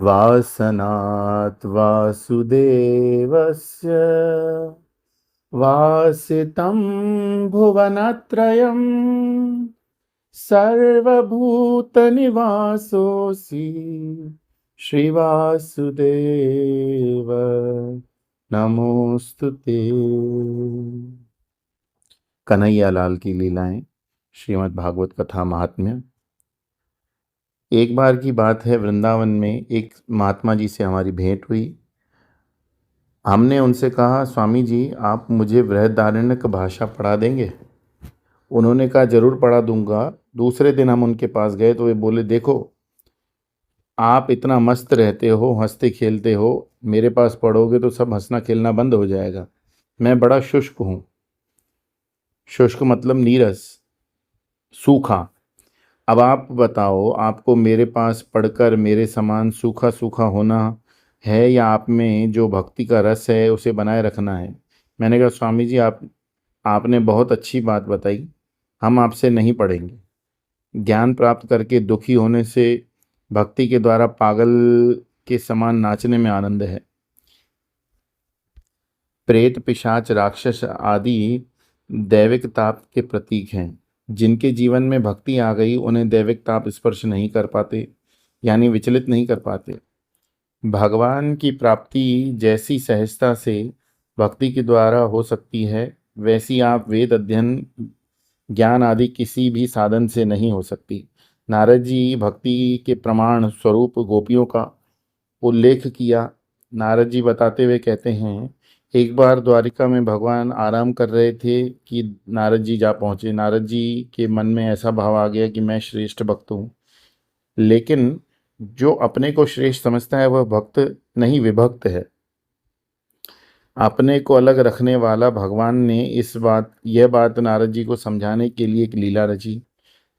वासनात् वासुदेवस्य वासितं भुवनत्रयं सर्वभूतनिवासोऽसि श्रीवासुदेव नमोस्तुते। कन्हैया लाल की लीलाएं, श्रीमद् भागवत कथा महात्म्य। एक बार की बात है, वृंदावन में एक महात्मा जी से हमारी भेंट हुई। हमने उनसे कहा, स्वामी जी आप मुझे बृहदारण्यक भाषा पढ़ा देंगे? उन्होंने कहा, जरूर पढ़ा दूंगा। दूसरे दिन हम उनके पास गए तो वे बोले, देखो आप इतना मस्त रहते हो, हंसते खेलते हो, मेरे पास पढ़ोगे तो सब हंसना खेलना बंद हो जाएगा। मैं बड़ा शुष्क हूँ। शुष्क मतलब नीरस, सूखा। अब आप बताओ, आपको मेरे पास पढ़कर मेरे समान सूखा सूखा होना है या आप में जो भक्ति का रस है उसे बनाए रखना है? मैंने कहा, स्वामी जी आपने बहुत अच्छी बात बताई, हम आपसे नहीं पढ़ेंगे। ज्ञान प्राप्त करके दुखी होने से भक्ति के द्वारा पागल के समान नाचने में आनंद है। प्रेत पिशाच राक्षस आदि दैविक ताप के प्रतीक हैं। जिनके जीवन में भक्ति आ गई उन्हें दैविक ताप स्पर्श नहीं कर पाते, यानी विचलित नहीं कर पाते। भगवान की प्राप्ति जैसी सहजता से भक्ति के द्वारा हो सकती है, वैसी आप वेद अध्ययन ज्ञान आदि किसी भी साधन से नहीं हो सकती। नारद जी भक्ति के प्रमाण स्वरूप गोपियों का उल्लेख किया। नारद जी बताते हुए कहते हैं, एक बार द्वारिका में भगवान आराम कर रहे थे कि नारद जी जा पहुँचे। नारद जी के मन में ऐसा भाव आ गया कि मैं श्रेष्ठ भक्त हूँ। लेकिन जो अपने को श्रेष्ठ समझता है वह भक्त नहीं, विभक्त है। अपने को अलग रखने वाला भगवान ने यह बात नारद जी को समझाने के लिए एक लीला रची।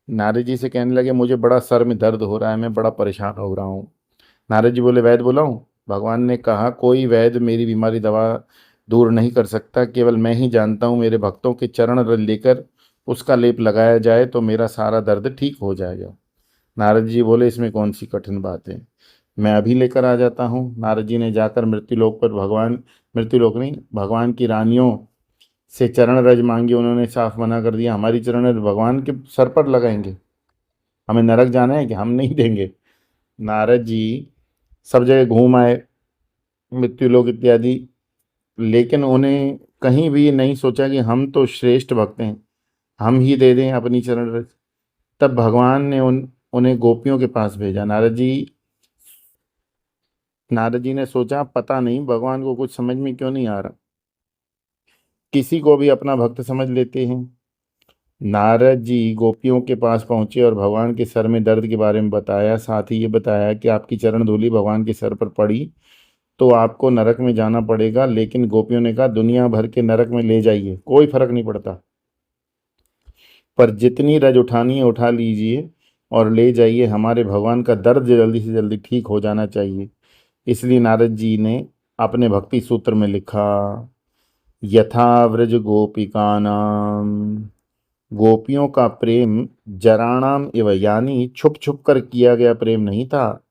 नारद जी से कहने लगे, मुझे बड़ा सर में दर्द हो रहा है, मैं बड़ा परेशान हो रहा हूँ। नारद जी बोले, वैद्य बुलाऊं? भगवान ने कहा, कोई वैद्य मेरी बीमारी दवा दूर नहीं कर सकता, केवल मैं ही जानता हूँ। मेरे भक्तों के चरण रज लेकर उसका लेप लगाया जाए तो मेरा सारा दर्द ठीक हो जाएगा। नारद जी बोले, इसमें कौन सी कठिन बात है, मैं अभी लेकर आ जाता हूँ। नारद जी ने जाकर मृत्युलोक नहीं, भगवान की रानियों से चरण रज मांगी। उन्होंने साफ मना कर दिया, हमारी चरण रज भगवान के सर पर लगाएंगे, हमें नरक जाना है कि हम नहीं देंगे। नारद जी सब जगह घूम आए, मृत्युलोक इत्यादि, लेकिन उन्हें कहीं भी नहीं सोचा कि हम तो श्रेष्ठ भक्त हैं, हम ही दे दें अपनी चरण रज। तब भगवान ने उन्हें गोपियों के पास भेजा। नारद जी ने सोचा, पता नहीं भगवान को कुछ समझ में क्यों नहीं आ रहा, किसी को भी अपना भक्त समझ लेते हैं। नारद जी गोपियों के पास पहुंचे और भगवान के सर में दर्द के बारे में बताया। साथ ही ये बताया कि आपकी चरण धूलि भगवान के सर पर पड़ी तो आपको नरक में जाना पड़ेगा। लेकिन गोपियों ने कहा, दुनिया भर के नरक में ले जाइए, कोई फर्क नहीं पड़ता, पर जितनी रज उठानी है उठा लीजिए और ले जाइए, हमारे भगवान का दर्द जल्दी से जल्दी ठीक हो जाना चाहिए। इसलिए नारद जी ने अपने भक्ति सूत्र में लिखा, यथा व्रज गोपिकानाम, गोपियों का प्रेम जराणाम एवं, यानी छुप छुप कर किया गया प्रेम नहीं था।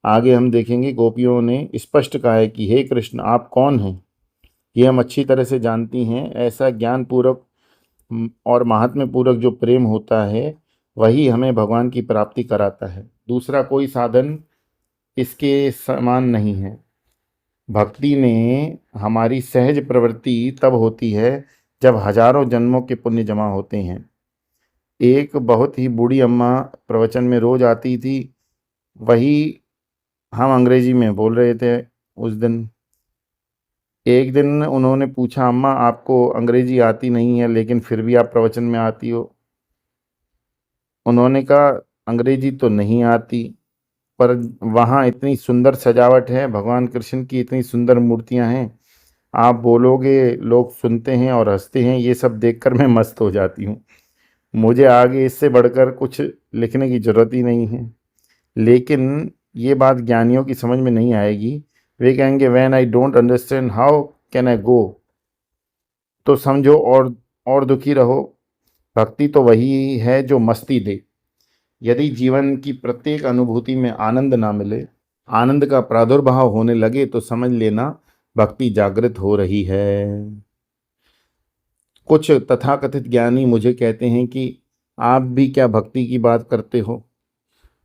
आगे हम देखेंगे, गोपियों ने स्पष्ट कहा है कि हे कृष्ण आप कौन हैं, ये हम अच्छी तरह से जानती हैं। ऐसा ज्ञान पूर्वक और महात्म्य पूर्वक जो प्रेम होता है वही हमें भगवान की प्राप्ति कराता है। दूसरा कोई साधन इसके समान नहीं है। भक्ति में हमारी सहज प्रवृत्ति तब होती है जब हजारों जन्मों के पुण्य जमा होते हैं। एक बहुत ही बूढ़ी अम्मा प्रवचन में रोज आती थी, वही हम अंग्रेजी में बोल रहे थे उस दिन। एक दिन उन्होंने पूछा, अम्मा आपको अंग्रेजी आती नहीं है लेकिन फिर भी आप प्रवचन में आती हो? उन्होंने कहा, अंग्रेजी तो नहीं आती, पर वहाँ इतनी सुंदर सजावट है, भगवान कृष्ण की इतनी सुंदर मूर्तियाँ हैं, आप बोलोगे लोग सुनते हैं और हंसते हैं, ये सब देखकर मैं मस्त हो जाती हूँ। मुझे आगे इससे बढ़कर कुछ लिखने की जरूरत ही नहीं है। लेकिन ये बात ज्ञानियों की समझ में नहीं आएगी। वे कहेंगे, when I don't understand how can I go. तो समझो और दुखी रहो। भक्ति तो वही है जो मस्ती दे। यदि जीवन की प्रत्येक अनुभूति में आनंद ना मिले, आनंद का प्रादुर्भाव होने लगे तो समझ लेना भक्ति जागृत हो रही है। कुछ तथाकथित ज्ञानी मुझे कहते हैं कि आप भी क्या भक्ति की बात करते हो,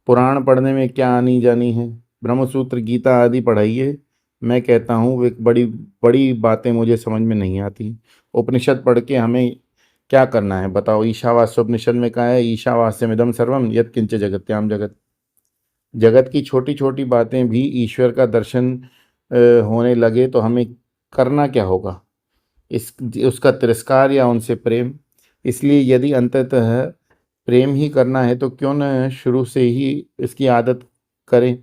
पुराण पढ़ने में क्या आनी जानी है, ब्रह्मसूत्र गीता आदि पढ़ाइए। मैं कहता हूँ वे बड़ी बड़ी बातें मुझे समझ में नहीं आती। उपनिषद पढ़ के हमें क्या करना है बताओ। ईशावास्योपनिषद में कहा है, ईशावास्यमिदं सर्वम यत्किंच जगत्याम जगत। जगत की छोटी छोटी बातें भी ईश्वर का दर्शन होने लगे तो हमें करना क्या होगा, इस उसका तिरस्कार या उनसे प्रेम। इसलिए यदि अंततः प्रेम ही करना है तो क्यों न शुरू से ही इसकी आदत करें।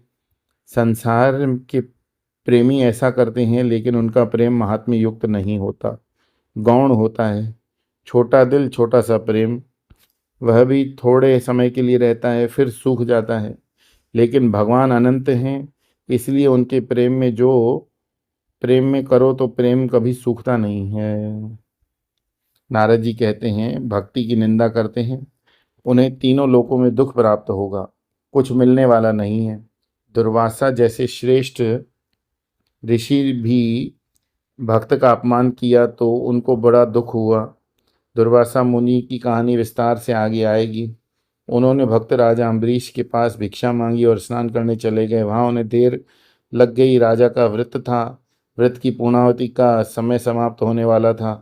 संसार के प्रेमी ऐसा करते हैं लेकिन उनका प्रेम महात्म्य युक्त नहीं होता, गौण होता है। छोटा दिल छोटा सा प्रेम, वह भी थोड़े समय के लिए रहता है फिर सूख जाता है। लेकिन भगवान अनंत हैं, इसलिए उनके प्रेम में करो तो प्रेम कभी सूखता नहीं है। नारद जी कहते हैं भक्ति की निंदा करते हैं उन्हें तीनों लोकों में दुख प्राप्त होगा, कुछ मिलने वाला नहीं है। दुर्वासा जैसे श्रेष्ठ ऋषि भी भक्त का अपमान किया तो उनको बड़ा दुख हुआ। दुर्वासा मुनि की कहानी विस्तार से आगे आएगी। उन्होंने भक्त राजा अम्बरीश के पास भिक्षा मांगी और स्नान करने चले गए। वहां उन्हें देर लग गई। राजा का व्रत था, व्रत की पूर्णाहुति का समय समाप्त होने वाला था।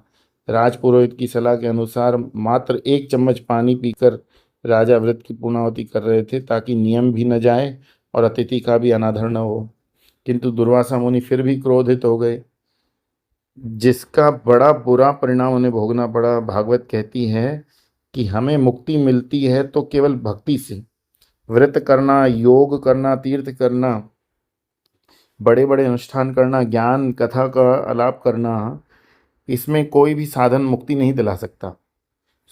राजपुरोहित की सलाह के अनुसार मात्र 1 चम्मच पानी पीकर राजा व्रत की पूर्णाहुति कर रहे थे ताकि नियम भी न जाए और अतिथि का भी अनादर न हो। किंतु दुर्वासा मुनि फिर भी क्रोधित हो गए, जिसका बड़ा बुरा परिणाम उन्हें भोगना पड़ा। भागवत कहती है कि हमें मुक्ति मिलती है तो केवल भक्ति से। व्रत करना, योग करना, तीर्थ करना, बड़े बड़े अनुष्ठान करना, ज्ञान कथा का आलाप करना, इसमें कोई भी साधन मुक्ति नहीं दिला सकता।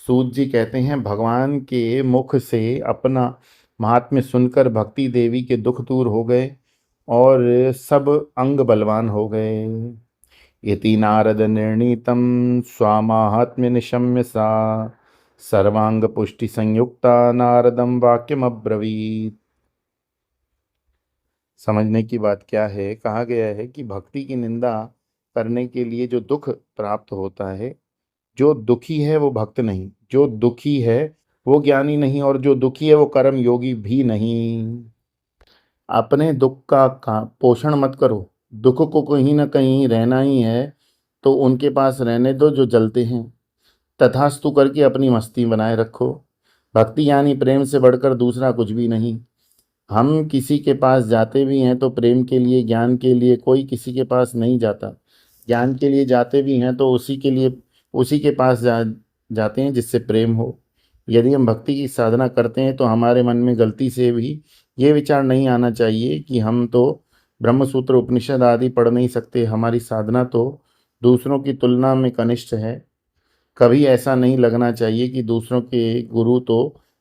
सूत जी कहते हैं भगवान के मुख से अपना महात्म्य सुनकर भक्ति देवी के दुख दूर हो गए और सब अंग बलवान हो गए। इति नारद निर्णीतम स्वामाहात्म्य निशम्य सा सर्वांग पुष्टि संयुक्ता नारदम वाक्यम अब्रवीत। समझने की बात क्या है, कहा गया है कि भक्ति की निंदा करने के लिए जो दुख प्राप्त होता है, जो दुखी है वो भक्त नहीं, जो दुखी है वो ज्ञानी नहीं, और जो दुखी है वो कर्म योगी भी नहीं। अपने दुख का पोषण मत करो। दुख को कहीं ना कहीं रहना ही है तो उनके पास रहने दो जो जलते हैं। तथास्तु करके अपनी मस्ती बनाए रखो। भक्ति यानी प्रेम से बढ़कर दूसरा कुछ भी नहीं। हम किसी के पास जाते भी हैं तो प्रेम के लिए, ज्ञान के लिए कोई किसी के पास नहीं जाता। ज्ञान के लिए जाते भी हैं तो उसी के पास जाते हैं जिससे प्रेम हो। यदि हम भक्ति की साधना करते हैं तो हमारे मन में गलती से भी ये विचार नहीं आना चाहिए कि हम तो ब्रह्मसूत्र उपनिषद आदि पढ़ नहीं सकते, हमारी साधना तो दूसरों की तुलना में कनिष्ठ है। कभी ऐसा नहीं लगना चाहिए कि दूसरों के गुरु तो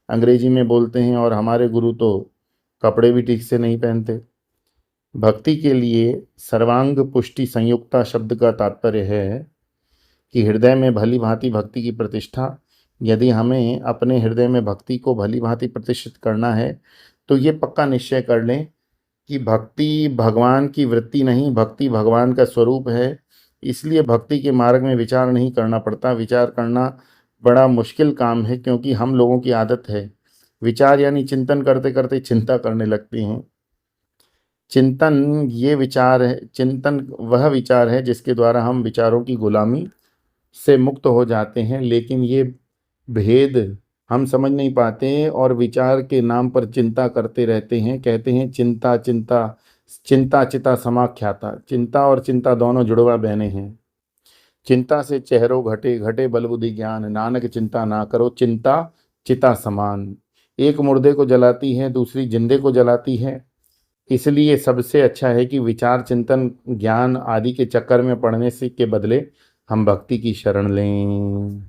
अंग्रेजी में बोलते हैं और हमारे गुरु तो कपड़े भी ठीक से नहीं पहनते। भक्ति के लिए सर्वांग पुष्टि संयुक्ता शब्द का तात्पर्य है कि हृदय में भली भांति भक्ति की प्रतिष्ठा। यदि हमें अपने हृदय में भक्ति को भली भांति प्रतिष्ठित करना है तो ये पक्का निश्चय कर लें कि भक्ति भगवान की वृत्ति नहीं, भक्ति भगवान का स्वरूप है। इसलिए भक्ति के मार्ग में विचार नहीं करना पड़ता। विचार करना बड़ा मुश्किल काम है क्योंकि हम लोगों की आदत है विचार यानी चिंतन करते करते चिंता करने लगते हैं। चिंतन वह विचार है जिसके द्वारा हम विचारों की गुलामी से मुक्त हो जाते हैं, लेकिन ये भेद हम समझ नहीं पाते और विचार के नाम पर चिंता करते रहते हैं। कहते हैं चिंता चिंता चिंता चिता समाख्याता। चिंता और चिंता दोनों जुड़वा बहने हैं। चिंता से चेहरो घटे, घटे बलबुद्धि ज्ञान, नानक चिंता ना करो चिंता चिता समान। एक मुर्दे को जलाती है, दूसरी जिंदे को जलाती है। इसलिए सबसे अच्छा है कि विचार, चिंतन, ज्ञान आदि के चक्कर में पड़ने से के बदले हम भक्ति की शरण लें।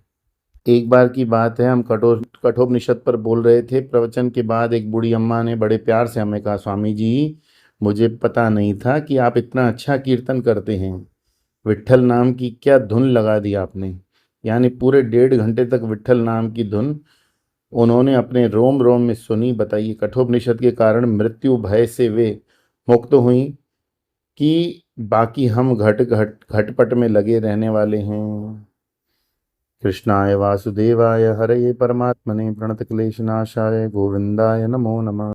एक बार की बात है, हम कठोपनिषद पर बोल रहे थे। प्रवचन के बाद एक बूढ़ी अम्मा ने बड़े प्यार से हमें कहा, स्वामी जी मुझे पता नहीं था कि आप इतना अच्छा कीर्तन करते हैं। विट्ठल नाम की क्या धुन लगा दी आपने। यानी पूरे 1.5 घंटे तक विट्ठल नाम की धुन उन्होंने अपने रोम रोम में सुनी। बताइए, कठोपनिषद के कारण मृत्यु भय से वे मुक्त हुई कि बाकी हम घटपट में लगे रहने वाले हैं। कृष्णाय वासुदेवाय हरये परमात्मने प्रणतक्लेशनाशाय गोविंदाय नमो नमः।